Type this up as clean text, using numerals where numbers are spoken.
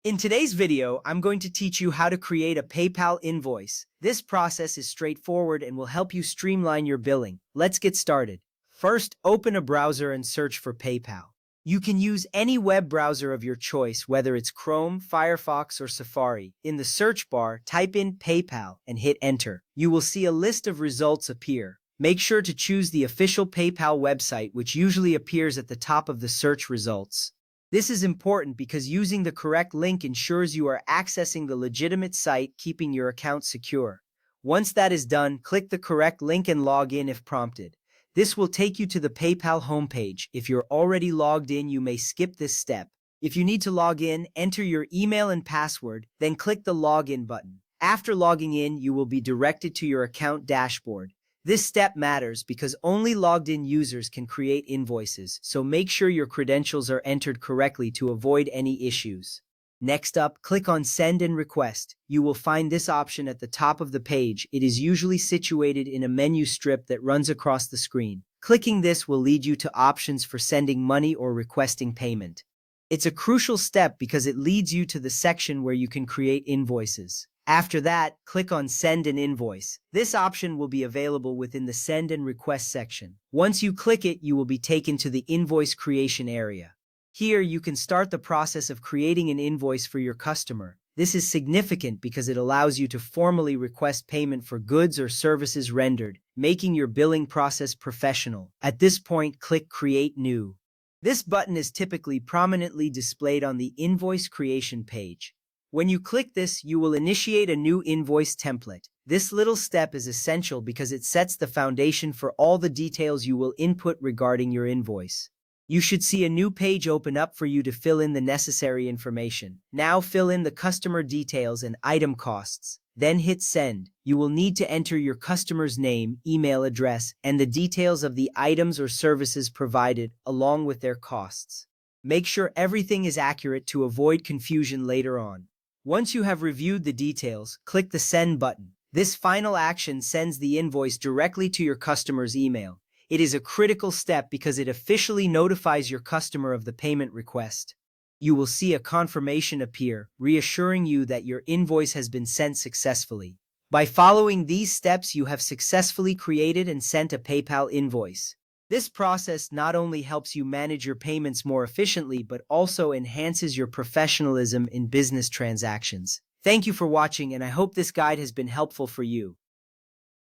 In today's video, I'm going to teach you how to create a PayPal invoice. This process is straightforward and will help you streamline your billing. Let's get started. First, open a browser and search for PayPal. You can use any web browser of your choice, whether it's Chrome, Firefox, or Safari. In the search bar, type in PayPal and hit enter. You will see a list of results appear. Make sure to choose the official PayPal website, which usually appears at the top of the search results. This is important because using the correct link ensures you are accessing the legitimate site, keeping your account secure. Once that is done, click the correct link and log in if prompted. This will take you to the PayPal homepage. If you're already logged in, you may skip this step. If you need to log in, enter your email and password, then click the Login button. After logging in, you will be directed to your account dashboard. This step matters because only logged-in users can create invoices, so make sure your credentials are entered correctly to avoid any issues. Next up, click on Send and Request. You will find this option at the top of the page. It is usually situated in a menu strip that runs across the screen. Clicking this will lead you to options for sending money or requesting payment. It's a crucial step because it leads you to the section where you can create invoices. After that, click on Send an Invoice. This option will be available within the Send and Request section. Once you click it, you will be taken to the invoice creation area. Here, you can start the process of creating an invoice for your customer. This is significant because it allows you to formally request payment for goods or services rendered, making your billing process professional. At this point, click Create New. This button is typically prominently displayed on the invoice creation page. When you click this, you will initiate a new invoice template. This little step is essential because it sets the foundation for all the details you will input regarding your invoice. You should see a new page open up for you to fill in the necessary information. Now fill in the customer details and item costs. Then hit Send. You will need to enter your customer's name, email address, and the details of the items or services provided, along with their costs. Make sure everything is accurate to avoid confusion later on. Once you have reviewed the details, click the Send button. This final action sends the invoice directly to your customer's email. It is a critical step because it officially notifies your customer of the payment request. You will see a confirmation appear, reassuring you that your invoice has been sent successfully. By following these steps, you have successfully created and sent a PayPal invoice. This process not only helps you manage your payments more efficiently, but also enhances your professionalism in business transactions. Thank you for watching, and I hope this guide has been helpful for you.